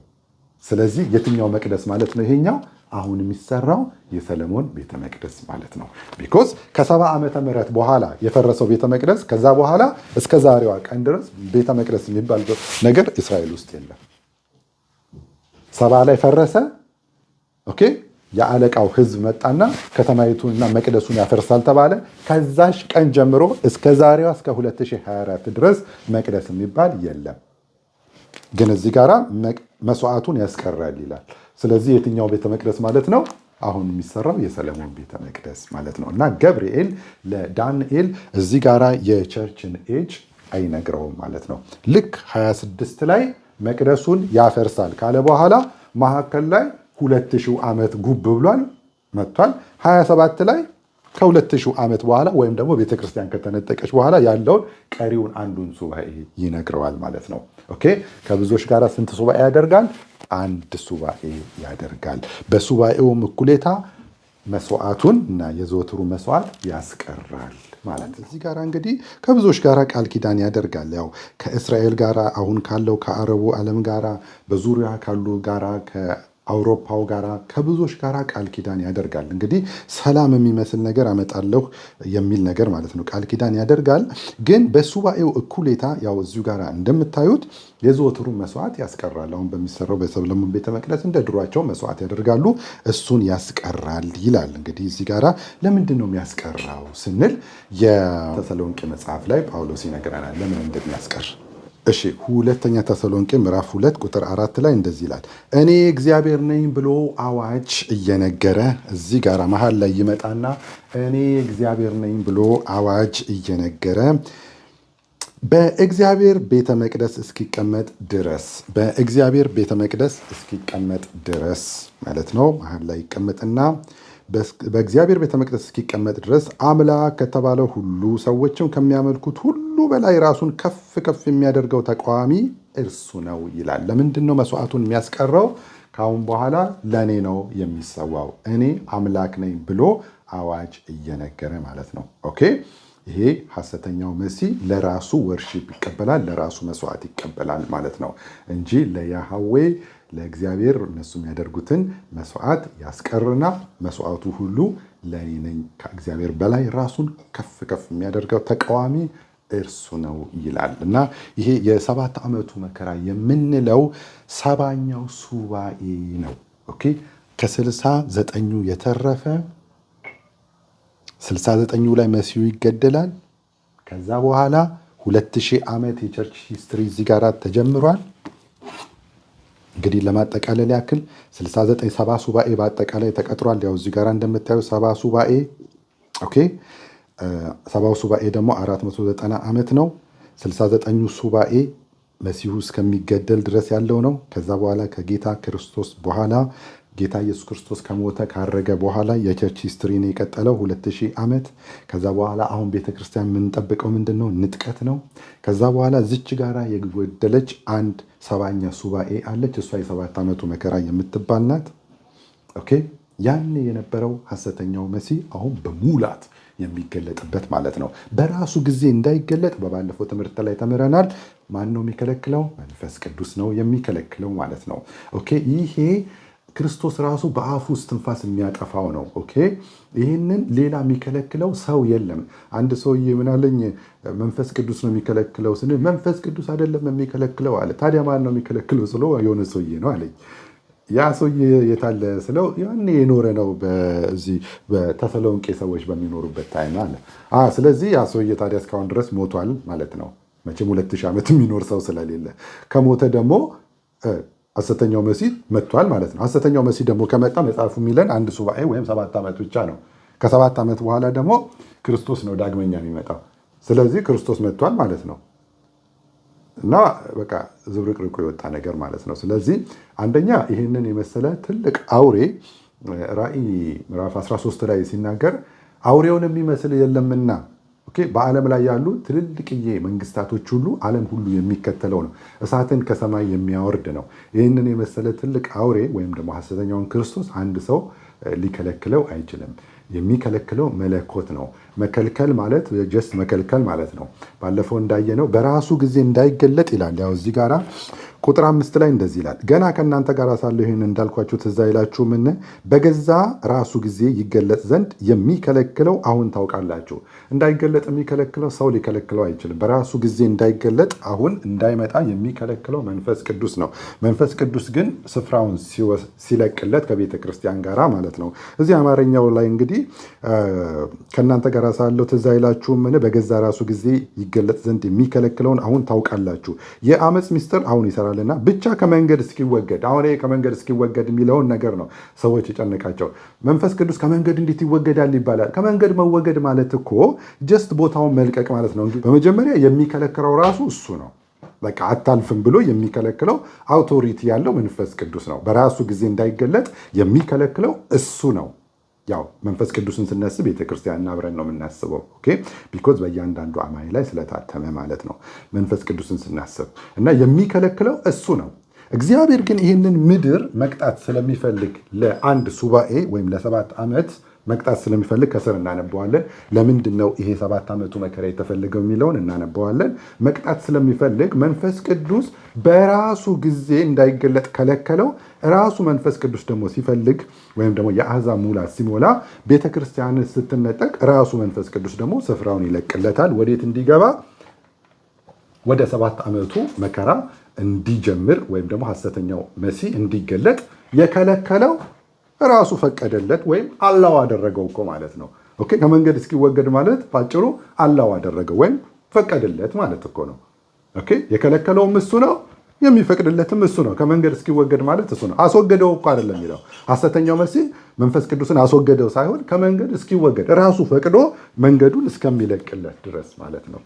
ስለዚህ የትኛው መቅደስ ማለት ነው? ይሄኛው አሁን የሚሰራው የሰለሞን ቤተ መቅደስ ማለት ነው። ቢኮዝ ከ70 ዓመተ ምህረት በኋላ የፈረሰው ቤተ መቅደስ ከዛ በኋላ እስከ ዛሬዋ ቀን ድረስ ቤተ መቅደስ የሚባል ነገር እስራኤል ውስጥ የለም። 70 ላይ ፈረሰ። ኦኬ የአለቃው ህዝብ መጣና ከተማይቱንና መቅደሱን ያፈርሳል ተባለ። ከዛሽ ቀን ጀምሮ እስከ ዛሬዋ እስከ 2024 ድረስ መቅደስ የሚባል የለም። ግን እዚህ ጋራ መስዋዕቱን ያስቀራል ይላል። ስለዚህ የትኛው ቤተ መቅደስ ማለት ነው? አሁን የሚሰራው የሰለሞን ቤተ መቅደስ ማለት ነው። እና ገብርኤል ለዳንኤል እዚህ ጋራ የቸርችን ኤጅ አይነግረውም ማለት ነው። ልክ 26 ላይ መቅደሱን ያፈርሳል ካለ በኋላ መካከል ላይ 2000 ዓመት ጉብ ብሏል መጥቷል። 27 ላይ ከ2000 ዓመት በኋላ ወይም ደግሞ ቤተክርስቲያን ከተነጠቀች በኋላ ያለውን ቀሪውን አንዱን ሱባኤ ይነግረዋል ማለት ነው። ኦኬ ከብዙዎች ጋር ስንት ሱባኤ ያደርጋል? አንድ ሱባኤ ያደርጋል። በሱባኤውም እኩሌታ መስዋዕቱን እና የዘወትሩ መስዋዕት ያስቀራል ማለት ነው። እዚህ ጋር እንግዲህ ከብዙዎች ጋር ቃል ኪዳን ያደርጋል። ያው ከእስራኤል ጋር አሁን ካለው ከአረቡ ዓለም ጋር በዙሪያ ካሉ ጋራ አውሮፓው ጋራ ከብዙዎች ጋራ ቃል ኪዳን ያደርጋል። እንግዲህ ሰላም የሚመስል ነገር አመጣለሁ የሚል ነገር ማለት ነው። ቃል ኪዳን ያደርጋል። ግን በሱባኤው እኩሌታ ያው እዚሁ ጋራ እንደምታዩት የዘወትሩ መስዋዕት ያስቀራል። አሁን በሚሰራው በሰሎሞን ቤተ መቅደስ እንደ ድሯቸው መስዋዕት ያደርጋሉ፣ እሱን ያስቀራል ይላል። እንግዲህ እዚህ ጋራ ለምንድን ነው የሚያስቀራው ስንል የተሰሎንቄ መጽሐፍ ላይ ጳውሎስ ይነግረናል ለምን እንደሚያስቀር። እሺ ሁለተኛ ተሰሎንቄ ምዕራፍ 2 ቁጥር 4 ላይ እንደዚህ ይላል፣ እኔ እግዚአብሔር ነኝ ብሎ አዋጅ እየነገረ እዚህ ጋር መሃል ላይ ይመጣና እኔ እግዚአብሔር ነኝ ብሎ አዋጅ እየነገረ በእግዚአብሔር ቤተ መቅደስ እስኪቀመጥ ድረስ ማለት ነው። መሃል ላይ ይቀመጥና በእግዚአብሔር ቤተ መቅደስ እስኪቀመጥ ድረስ አምላክ ከተባለው ሁሉ ሰዎችም ከሚያመልኩት ሁሉ በላይ ራሱን ከፍ ከፍ የሚያደርገው ተቃዋሚ እርሱ ነው ይላል። ለምንድን ነው መስዋዕቱን የሚያስቀረው? ከአሁን በኋላ ለእኔ ነው የሚሰዋው፣ እኔ አምላክ ነኝ ብሎ አዋጅ እየነገረ ማለት ነው። ኦኬ ይሄ ሐሰተኛው መሲህ ለራሱ ወርሺፕ ይቀበላል፣ ለራሱ መስዋዕት ይቀበላል ማለት ነው እንጂ ለያህዌ ለእግዚአብሔር እነሱ የሚያደርጉትን መስዋዕት ያስቀርና መስዋዕቱ ሁሉ ለእኔ ነኝ፣ ከእግዚአብሔር በላይ ራሱን ከፍ ከፍ የሚያደርገው ተቃዋሚ እርሱ ነው ይላል። እና ይሄ የ7 ዓመቱ መከራ የምንለው 70ኛው ሱባኤ ነው። ኦኬ ከ69ኙ የተረፈ 69ኙ ላይ መሲሁ ይገደላል። ከዛ በኋላ 2000 ዓመት የቸርች ሂስትሪ እዚህ ጋር ተጀምሯል። እንግዲህ ለማጠቃለል ያክል 69 70 ሱባኤ በአጠቃላይ ተቀጥሯል። ያው እዚህ ጋር እንደምታዩ 70 ሱባኤ ኦኬ 70 ሱባኤ ደግሞ 490 ዓመት ነው። 69ኙ ሱባኤ መሲሁ እስከሚገደል ድረስ ያለው ነው። ከዛ በኋላ ከጌታ ክርስቶስ በኋላ ጌታ ኢየሱስ ክርስቶስ ከሞተ ካረገ በኋላ የቸርች ሂስትሪ ነው የቀጠለው 2000 ዓመት። ከዛ በኋላ አሁን ቤተክርስቲያን የምንጠብቀው ምንድነው? ንጥቀት ነው። ከዛ በኋላ ዝች ጋራ የጎደለች አንድ 70ኛ ሱባኤ አለች። እሷ የ7 ዓመቱ መከራ የምትባል ናት። ኦኬ ያን የነበረው ሐሰተኛው መሲህ አሁን በሙላት የሚገለጥበት ማለት ነው። በራሱ ጊዜ እንዳይገለጥ በባለፈው ትምህርት ላይ ተምረናል። ማን ነው የሚከለክለው? መንፈስ ቅዱስ ነው የሚከለክለው ማለት ነው። ኦኬ ይሄ ክርስቶስ ራሱ በአፉ እስትንፋስ የሚያጠፋው ነው። ኦኬ ይህንን ሌላ የሚከለክለው ሰው የለም። አንድ ሰውዬ ምናለኝ መንፈስ ቅዱስ ነው የሚከለክለው ስንል መንፈስ ቅዱስ አይደለም የሚከለክለው አለ። ታዲያ ማን ነው የሚከለክለው ስለው የሆነ ሰውዬ ነው አለኝ። ያ ሰውዬ የታለ ስለው ያኔ የኖረ ነው በዚህ በተሰሎንቄ ሰዎች በሚኖሩበት ታይም አለ። ስለዚህ ያ ሰውዬ ታዲያ እስካሁን ድረስ ሞቷል ማለት ነው። መቼም 2000 ዓመት የሚኖር ሰው ስለሌለ ከሞተ ደግሞ ሐሰተኛው መሲህ መጥቷል ማለት ነው። ሐሰተኛው መሲህ ደግሞ ከመጣ መጽሐፉ የሚለን 1 ሱባኤ ወይም 7 ዓመት ብቻ ነው። ከ7 ዓመት በኋላ ደግሞ ክርስቶስ ነው ዳግመኛ የሚመጣው። ስለዚህ ክርስቶስ መጥቷል ማለት ነው እና በቃ ዝብርቅርቁ የወጣ ነገር ማለት ነው። ስለዚህ አንደኛ ይህንን የመሰለ ትልቅ አውሬ ራእይ ምዕራፍ 13 ላይ ሲናገር አውሬውን የሚመስል የለምና በዓለም ላይ ያሉ ትልልቅዬ መንግስታቶች ሁሉ ዓለም ሁሉ የሚከተለው ነው። እሳትን ከሰማይ የሚያወርድ ነው። ይህንን የመሰለ ትልቅ አውሬ ወይም ደግሞ ሐሰተኛውን ክርስቶስ አንድ ሰው ሊከለክለው አይችልም። የሚከለክለው መለኮት ነው። መከልከል ማለት ጀስት መከልከል ማለት ነው። ባለፈው እንዳየነው በራሱ ጊዜ እንዳይገለጥ ይላል። ያው እዚህ ጋራ ቁጥር 5 ላይ እንደዚህ ይላል፣ ገና ከእናንተ ጋር ሳለሁ ይህን እንዳልኳችሁ ትዝ አይላችሁምን? በገዛ ራሱ ጊዜ ይገለጥ ዘንድ የሚከለክለው አሁን ታውቃላችሁ። እንዳይገለጥ የሚከለክለው ሰው ሊከለክለው አይችልም። በራሱ ጊዜ እንዳይገለጥ አሁን እንዳይመጣ የሚከለክለው መንፈስ ቅዱስ ነው። መንፈስ ቅዱስ ግን ስፍራውን ሲለቅለት ከቤተ ክርስቲያን ጋር ማለት ነው። እዚህ አማርኛው ላይ እንግዲህ ከእናንተ ጋር ሳለሁ ትዝ አይላችሁምን? በገዛ ራሱ ጊዜ ይገለጥ ዘንድ የሚከለክለውን አሁን ታውቃላችሁ። የአመፅ ሚስጥር አሁን ይሰራል እና ብቻ ከመንገድ እስኪወገድ። አሁን ከመንገድ እስኪወገድ የሚለውን ነገር ነው ሰዎች የጨነቃቸው። መንፈስ ቅዱስ ከመንገድ እንዴት ይወገዳል ይባላል። ከመንገድ መወገድ ማለት እኮ ጀስት ቦታውን መልቀቅ ማለት ነው። በመጀመሪያ የሚከለክለው ራሱ እሱ ነው። በቃ አታልፍም ብሎ የሚከለክለው አውቶሪቲ ያለው መንፈስ ቅዱስ ነው። በራሱ ጊዜ እንዳይገለጥ የሚከለክለው እሱ ነው። ያው መንፈስ ቅዱስን ስናስብ ቤተክርስቲያን አብረን ነው የምናስበው። ቢኮዝ በእያንዳንዱ አማኝ ላይ ስለታተመ ማለት ነው መንፈስ ቅዱስን ስናስብ እና የሚከለክለው እሱ ነው። እግዚአብሔር ግን ይህንን ምድር መቅጣት ስለሚፈልግ ለአንድ ሱባኤ ወይም ለ7 ዓመት መቅጣት ስለሚፈልግ ከስር እናነበዋለን። ለምንድን ነው ይሄ 7 ዓመቱ መከራ የተፈለገው የሚለውን እናነበዋለን። መቅጣት ስለሚፈልግ መንፈስ ቅዱስ በራሱ ጊዜ እንዳይገለጥ ከለከለው። ራሱ መንፈስ ቅዱስ ደግሞ ሲፈልግ ወይም ደግሞ የአሕዛብ ሙላት ሲሞላ ቤተክርስቲያን ስትነጠቅ ራሱ መንፈስ ቅዱስ ደግሞ ስፍራውን ይለቅለታል። ወዴት እንዲገባ? ወደ 7 ዓመቱ መከራ እንዲጀምር ወይም ደግሞ ሐሰተኛው መሲህ እንዲገለጥ የከለከለው ራሱ ፈቀደለት ወይም አላው አደረገው እኮ ማለት ነው። ከመንገድ እስኪወገድ ማለት ባጭሩ አላው አደረገው ወይም ፈቀደለት ማለት እኮ ነው። የከለከለውም እሱ ነው፣ የሚፈቅድለትም እሱ ነው። ከመንገድ እስኪወገድ ማለት እሱ ነው። አስወገደው እኮ አይደለም የሚለው ሐሰተኛው መሲህ መንፈስ ቅዱስን አስወገደው ሳይሆን ከመንገድ እስኪወገድ ራሱ ፈቅዶ መንገዱን እስከሚለቅለት ድረስ ማለት ነው።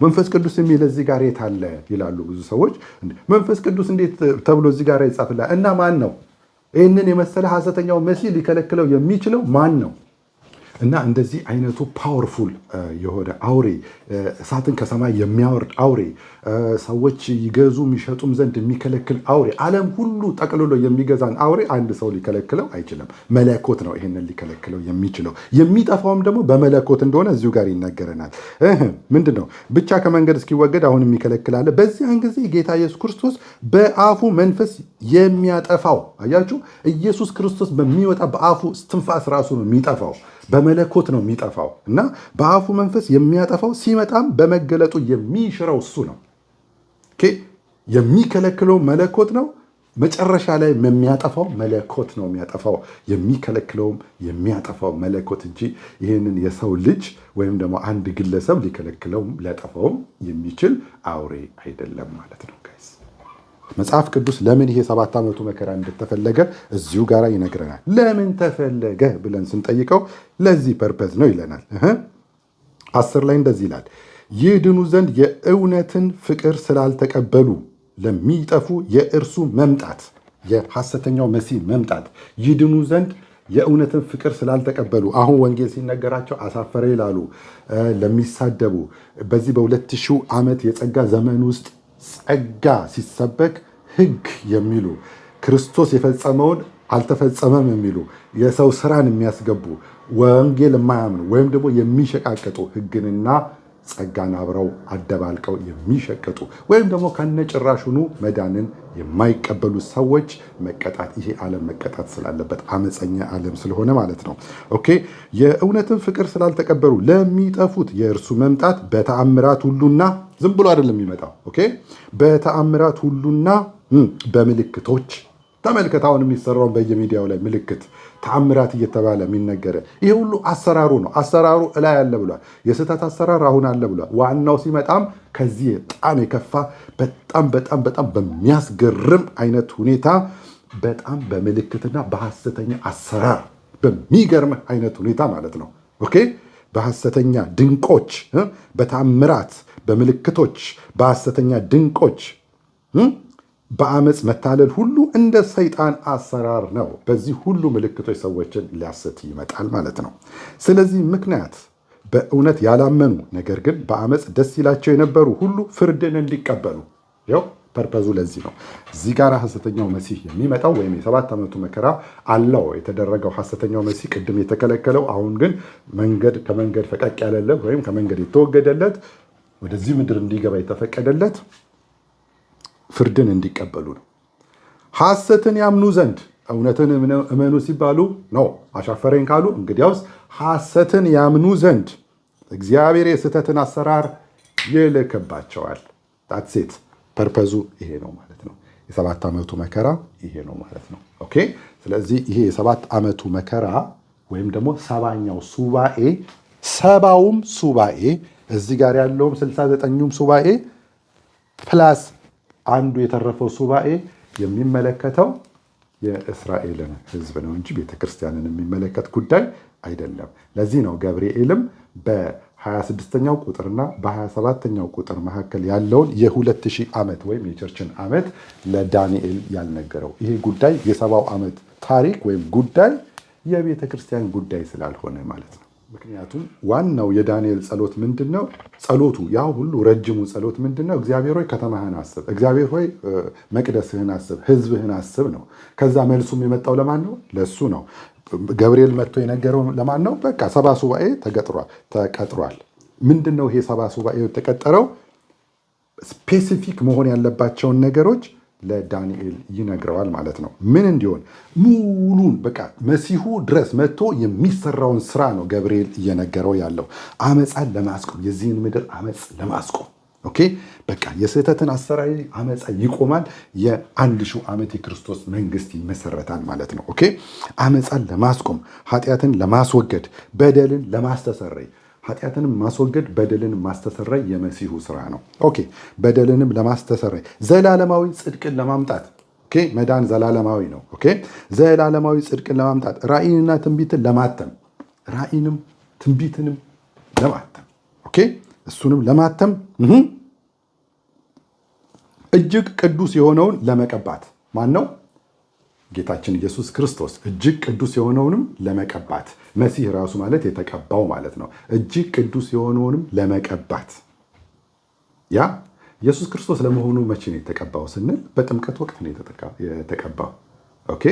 መንፈስ ቅዱስ የሚል እዚህ ጋር የት አለ ይላሉ ብዙ ሰዎች። መንፈስ ቅዱስ እንዴት ተብሎ እዚህ ጋር ይጻፍላል? እና ማን ነው ይህንን የመሰለ ሐሰተኛው መሲህ ሊከለክለው የሚችለው ማን ነው? እና እንደዚህ አይነቱ ፓወርፉል የሆነ አውሬ፣ እሳትን ከሰማይ የሚያወርድ አውሬ፣ ሰዎች ይገዙ የሚሸጡም ዘንድ የሚከለክል አውሬ፣ ዓለም ሁሉ ጠቅልሎ የሚገዛን አውሬ አንድ ሰው ሊከለክለው አይችልም። መለኮት ነው ይህንን ሊከለክለው የሚችለው። የሚጠፋውም ደግሞ በመለኮት እንደሆነ እዚሁ ጋር ይነገረናል። ምንድን ነው? ብቻ ከመንገድ እስኪወገድ አሁን የሚከለክላለ። በዚያን ጊዜ ጌታ ኢየሱስ ክርስቶስ በአፉ መንፈስ የሚያጠፋው። አያችሁ፣ ኢየሱስ ክርስቶስ በሚወጣ በአፉ እስትንፋስ ራሱ ነው የሚጠፋው። በመለኮት ነው የሚጠፋው እና በአፉ መንፈስ የሚያጠፋው ሲመጣም በመገለጡ የሚሽረው እሱ ነው። የሚከለክለው መለኮት ነው። መጨረሻ ላይ የሚያጠፋው መለኮት ነው የሚያጠፋው። የሚከለክለውም የሚያጠፋው መለኮት እንጂ ይህንን የሰው ልጅ ወይም ደግሞ አንድ ግለሰብ ሊከለክለውም ሊያጠፋውም የሚችል አውሬ አይደለም ማለት ነው። መጽሐፍ ቅዱስ ለምን ይሄ 7 ዓመቱ መከራ እንደተፈለገ እዚሁ ጋር ይነግረናል። ለምን ተፈለገ ብለን ስንጠይቀው ለዚህ ፐርፐዝ ነው ይለናል። 10 ላይ እንደዚህ ይላል፣ ይድኑ ዘንድ የእውነትን ፍቅር ስላልተቀበሉ ለሚጠፉ የእርሱ መምጣት፣ የሐሰተኛው መሲህ መምጣት ይድኑ ዘንድ የእውነትን ፍቅር ስላልተቀበሉ። አሁን ወንጌል ሲነገራቸው አሳፈረ ይላሉ ለሚሳደቡ። በዚህ በ2000 ዓመት የጸጋ ዘመን ውስጥ ጸጋ ሲሰበክ ሕግ የሚሉ ክርስቶስ የፈጸመውን አልተፈጸመም የሚሉ የሰው ስራን የሚያስገቡ ወንጌል የማያምኑ ወይም ደግሞ የሚሸቃቀጡ ሕግንና ጸጋን አብረው አደባልቀው የሚሸቅጡ ወይም ደግሞ ከነጭራሹኑ መዳንን የማይቀበሉ ሰዎች መቀጣት፣ ይሄ ዓለም መቀጣት ስላለበት አመፀኛ ዓለም ስለሆነ ማለት ነው። የእውነትን ፍቅር ስላልተቀበሉ ለሚጠፉት የእርሱ መምጣት በተአምራት ሁሉና ዝም ብሎ አይደለም የሚመጣው። በተአምራት ሁሉና በምልክቶች ተመልከት አሁን የሚሰራውን በየሚዲያው ላይ ምልክት ተአምራት እየተባለ የሚነገረ ይሄ ሁሉ አሰራሩ ነው። አሰራሩ እላይ አለ ብሏል። የስህተት አሰራር አሁን አለ ብሏል። ዋናው ሲመጣም ከዚህ በጣም የከፋ በጣም በጣም በጣም በሚያስገርም አይነት ሁኔታ በጣም በምልክትና በሐሰተኛ አሰራር በሚገርም አይነት ሁኔታ ማለት ነው። ኦኬ በሐሰተኛ ድንቆች፣ በታምራት፣ በምልክቶች፣ በሐሰተኛ ድንቆች፣ በአመፅ መታለል ሁሉ እንደ ሰይጣን አሰራር ነው። በዚህ ሁሉ ምልክቶች ሰዎችን ሊያስት ይመጣል ማለት ነው። ስለዚህ ምክንያት በእውነት ያላመኑ ነገር ግን በአመፅ ደስ ይላቸው የነበሩ ሁሉ ፍርድን እንዲቀበሉ ያው ፐርፐዙ ለዚህ ነው። እዚህ ጋር ሐሰተኛው መሲህ የሚመጣው ወይም የ7 ዓመቱ መከራ አለው የተደረገው ሐሰተኛው መሲህ ቅድም የተከለከለው አሁን ግን ከመንገድ ፈቀቅ ያለለት ወይም ከመንገድ የተወገደለት ወደዚህ ምድር እንዲገባ የተፈቀደለት ፍርድን እንዲቀበሉ ነው። ሐሰትን ያምኑ ዘንድ እውነትን እመኑ ሲባሉ ነው አሻፈረኝ ካሉ እንግዲያውስ ሐሰትን ያምኑ ዘንድ እግዚአብሔር የስህተትን አሰራር ይልክባቸዋል። ታትሴት ፐርፐዙ ይሄ ነው ማለት ነው። የ7 ዓመቱ መከራ ይሄ ነው ማለት ነው። ኦኬ ስለዚህ ይሄ የ7 ዓመቱ መከራ ወይም ደግሞ 70ኛው ሱባኤ 70ውም ሱባኤ እዚህ ጋር ያለውም 69ኙም ሱባኤ ፕላስ አንዱ የተረፈው ሱባኤ የሚመለከተው የእስራኤልን ሕዝብ ነው እንጂ ቤተክርስቲያንን የሚመለከት ጉዳይ አይደለም። ለዚህ ነው ገብርኤልም በ26ኛው ቁጥርና በ27ኛው ቁጥር መካከል ያለውን የ2000 ዓመት ወይም የቸርችን ዓመት ለዳንኤል ያልነገረው። ይሄ ጉዳይ የ70 ዓመት ታሪክ ወይም ጉዳይ የቤተክርስቲያን ጉዳይ ስላልሆነ ማለት ነው። ምክንያቱም ዋናው የዳንኤል ጸሎት ምንድነው? ጸሎቱ ያ ሁሉ ረጅሙ ጸሎት ምንድነው? እግዚአብሔር ሆይ ከተማህን አስብ፣ እግዚአብሔር ሆይ መቅደስህን አስብ፣ ህዝብህን አስብ ነው። ከዛ መልሱም የመጣው ለማን ነው? ለሱ ነው። ገብርኤል መጥቶ የነገረው ለማን ነው? በቃ 70 ሱባኤ ተቀጥሯል። ምንድነው ይሄ 70 ሱባኤ የተቀጠረው? ስፔሲፊክ መሆን ያለባቸውን ነገሮች ለዳንኤል ይነግረዋል ማለት ነው። ምን እንዲሆን ሙሉን በቃ መሲሁ ድረስ መጥቶ የሚሰራውን ስራ ነው ገብርኤል እየነገረው ያለው። አመፃን ለማስቆም የዚህን ምድር አመፅ ለማስቆም ኦኬ በቃ የስህተትን አሰራር አመፃ ይቆማል። የ1000 ዓመት የክርስቶስ መንግስት ይመሰረታል ማለት ነው። ኦኬ አመፃን ለማስቆም ኃጢአትን ለማስወገድ በደልን ለማስተሰረይ ኃጢአትንም ማስወገድ በደልን ማስተሰረይ የመሲሁ ስራ ነው። ኦኬ በደልንም ለማስተሰረይ ዘላለማዊ ጽድቅን ለማምጣት ኦኬ መዳን ዘላለማዊ ነው። ኦኬ ዘላለማዊ ጽድቅን ለማምጣት ራእይንና ትንቢትን ለማተም ራእይንም ትንቢትንም ለማተም ኦኬ እሱንም ለማተም እጅግ ቅዱስ የሆነውን ለመቀባት ማን ነው? ጌታችን ኢየሱስ ክርስቶስ እጅግ ቅዱስ የሆነውንም ለመቀባት መሲህ ራሱ ማለት የተቀባው ማለት ነው። እጅግ ቅዱስ የሆነውንም ለመቀባት ያ ኢየሱስ ክርስቶስ ለመሆኑ መቼ ነው የተቀባው ስንል በጥምቀት ወቅት ነው የተቀባው። ኦኬ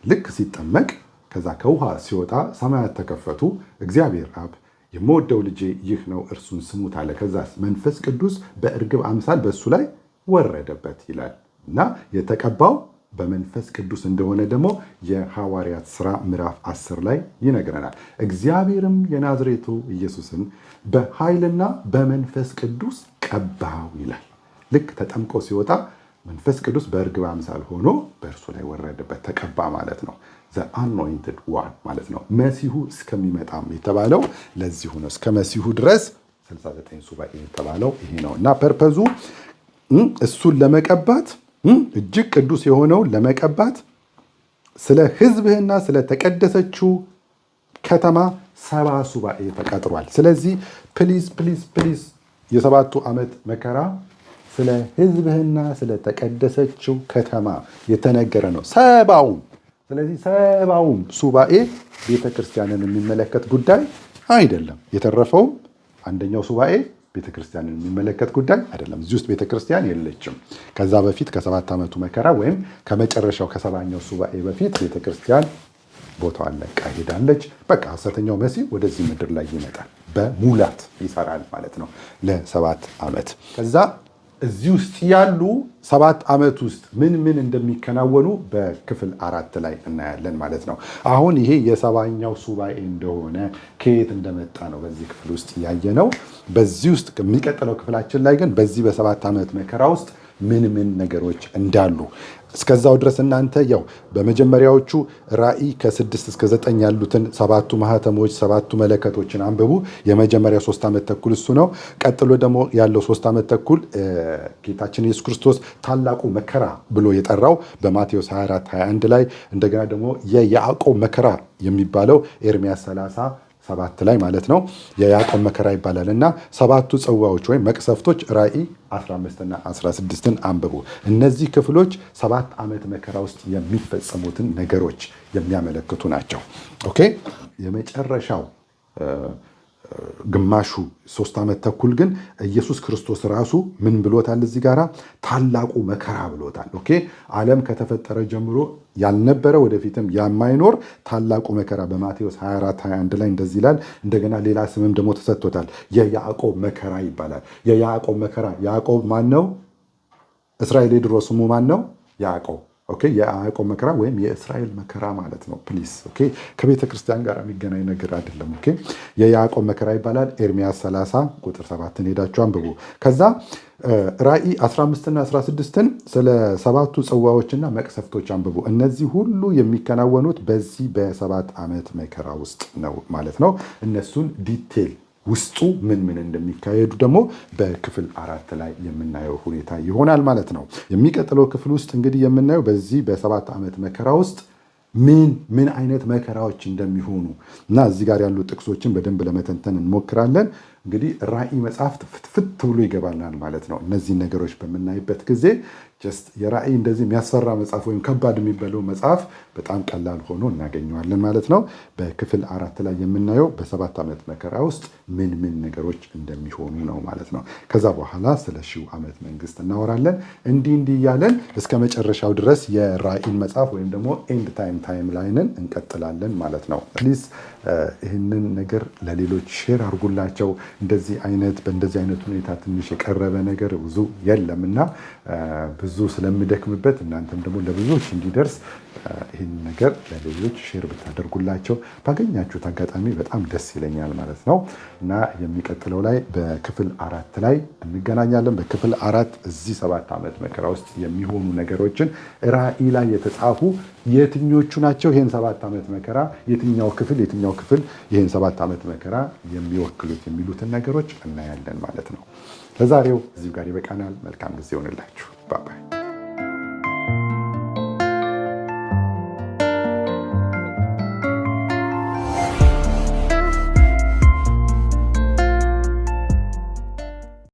ልክ ሲጠመቅ ከዛ ከውሃ ሲወጣ ሰማያት ተከፈቱ። እግዚአብሔር አብ የምወደው ልጄ ይህ ነው እርሱን ስሙት አለ። ከዛ መንፈስ ቅዱስ በእርግብ አምሳል በሱ ላይ ወረደበት ይላል እና የተቀባው በመንፈስ ቅዱስ እንደሆነ ደግሞ የሐዋርያት ሥራ ምዕራፍ 10 ላይ ይነግረናል። እግዚአብሔርም የናዝሬቱ ኢየሱስን በኃይልና በመንፈስ ቅዱስ ቀባው ይላል። ልክ ተጠምቆ ሲወጣ መንፈስ ቅዱስ በእርግብ አምሳል ሆኖ በእርሱ ላይ ወረደበት፣ ተቀባ ማለት ነው። ዘ አኖይንትድ ዋን ማለት ነው። መሲሁ እስከሚመጣም የተባለው ለዚሁ ነው። እስከ መሲሁ ድረስ 69 ሱባኤ የተባለው ይሄ ነው እና ፐርፐዙ እሱን ለመቀባት እጅግ ቅዱስ የሆነውን ለመቀባት ስለ ሕዝብህና ስለ ተቀደሰችው ከተማ 70 ሱባኤ ተቀጥሯል። ስለዚህ ፕሊዝ ፕሊዝ ፕሊዝ የ7ቱ ዓመት መከራ ስለ ሕዝብህና ስለ ተቀደሰችው ከተማ የተነገረ ነው 70ውም። ስለዚህ 70ውም ሱባኤ ቤተክርስቲያንን የሚመለከት ጉዳይ አይደለም። የተረፈውም አንደኛው ሱባኤ ቤተክርስቲያንን የሚመለከት ጉዳይ አይደለም። እዚህ ውስጥ ቤተክርስቲያን የለችም። ከዛ በፊት ከ7 ዓመቱ መከራ ወይም ከመጨረሻው ከ70ኛው ሱባኤ በፊት ቤተክርስቲያን ቦታዋን ለቃ ሄዳለች። በቃ ሐሰተኛው መሲህ ወደዚህ ምድር ላይ ይመጣል፣ በሙላት ይሰራል ማለት ነው ለ7 ዓመት። ከዛ እዚህ ውስጥ ያሉ 7 ዓመት ውስጥ ምን ምን እንደሚከናወኑ በክፍል 4 ላይ እናያለን ማለት ነው። አሁን ይሄ የ70ኛው ሱባኤ እንደሆነ ከየት እንደመጣ ነው በዚህ ክፍል ውስጥ ያየነው። በዚህ ውስጥ የሚቀጥለው ክፍላችን ላይ ግን በዚህ በ7 ዓመት መከራ ውስጥ ምን ምን ነገሮች እንዳሉ እስከዛው ድረስ እናንተ ያው በመጀመሪያዎቹ ራእይ ከ6 እስከ 9 ያሉትን 7ቱ ማህተሞች 7ቱ መለከቶችን አንብቡ። የመጀመሪያው 3 ዓመት ተኩል እሱ ነው። ቀጥሎ ደግሞ ያለው 3 ዓመት ተኩል ጌታችን ኢየሱስ ክርስቶስ ታላቁ መከራ ብሎ የጠራው በማቴዎስ 24:21 ላይ እንደገና ደግሞ የያዕቆብ መከራ የሚባለው ኤርምያስ 30:7 ላይ ማለት ነው የያዕቆብ መከራ ይባላል እና 7ቱ ጽዋዎች ወይም መቅሰፍቶች ራእይ 15 እና 16ን አንብቡ። እነዚህ ክፍሎች 7 ዓመት መከራ ውስጥ የሚፈጸሙትን ነገሮች የሚያመለክቱ ናቸው። ኦኬ የመጨረሻው ግማሹ 3 ዓመት ተኩል ግን ኢየሱስ ክርስቶስ ራሱ ምን ብሎታል? እዚህ ጋራ ታላቁ መከራ ብሎታል። ኦኬ ዓለም ከተፈጠረ ጀምሮ ያልነበረ ወደፊትም የማይኖር ታላቁ መከራ በማቴዎስ 24:21 ላይ እንደዚህ ይላል። እንደገና ሌላ ስምም ደግሞ ተሰጥቶታል። የያዕቆብ መከራ ይባላል። የያዕቆብ መከራ ያዕቆብ ማን ነው? እስራኤል የድሮ ስሙ ማን ነው? ያዕቆብ። ኦኬ የያዕቆብ መከራ ወይም የእስራኤል መከራ ማለት ነው። ፕሊስ ኦኬ ከቤተ ክርስቲያን ጋር የሚገናኝ ነገር አይደለም። ኦኬ የያዕቆብ መከራ ይባላል። ኤርምያስ 30:7 ሄዳችሁ አንብቡ። ከዛ ራእይ 15 እና 16ን ስለ 7ቱ ጽዋዎችና መቅሰፍቶች አንብቡ። እነዚህ ሁሉ የሚከናወኑት በዚህ በ7 ዓመት መከራ ውስጥ ነው ማለት ነው። እነሱን ዲቴል ውስጡ ምን ምን እንደሚካሄዱ ደግሞ በክፍል 4 ላይ የምናየው ሁኔታ ይሆናል ማለት ነው። የሚቀጥለው ክፍል ውስጥ እንግዲህ የምናየው በዚህ በ7 ዓመት መከራ ውስጥ ምን አይነት መከራዎች እንደሚሆኑ እና እዚህ ጋር ያሉ ጥቅሶችን በደንብ ለመተንተን እንሞክራለን። እንግዲህ ራእይ መጽሐፍት ፍትፍት ብሎ ይገባናል ማለት ነው። እነዚህን ነገሮች በምናይበት ጊዜ ጀስት የራእይ እንደዚህ የሚያስፈራ መጽሐፍ ወይም ከባድ የሚባለው መጽሐፍ በጣም ቀላል ሆኖ እናገኘዋለን ማለት ነው። በክፍል 4 ላይ የምናየው በ7 ዓመት መከራ ውስጥ ምን ነገሮች እንደሚሆኑ ነው ማለት ነው። ከዛ በኋላ ስለ 1000 ዓመት መንግስት እናወራለን። እንዲህ እያለን እስከ መጨረሻው ድረስ የራእይን መጽሐፍ ወይም ደግሞ ኤንድ ታይም ላይንን እንቀጥላለን ማለት ነው። ፕሊዝ ይህንን ነገር ለሌሎች ሼር አድርጉላቸው። በእንደዚህ አይነት ሁኔታ ትንሽ የቀረበ ነገር ብዙ የለምና ብዙ ስለሚደክምበት እናንተም ደግሞ ለብዙዎች እንዲደርስ ይህን ነገር ለሌሎች ሼር ብታደርጉላቸው ባገኛችሁት አጋጣሚ በጣም ደስ ይለኛል ማለት ነው። እና የሚቀጥለው ላይ በክፍል 4 ላይ እንገናኛለን። በክፍል 4 እዚህ 7 ዓመት መከራ ውስጥ የሚሆኑ ነገሮችን ራእይ ላይ የተጻፉ የትኞቹ ናቸው ይህን 7 ዓመት መከራ የትኛው ክፍል ይህን 7 ዓመት መከራ የሚወክሉት የሚሉትን ነገሮች እናያለን ማለት ነው። ለዛሬው እዚሁ ጋር ይበቃናል። መልካም ጊዜ ይሆንላችሁ። ባባይ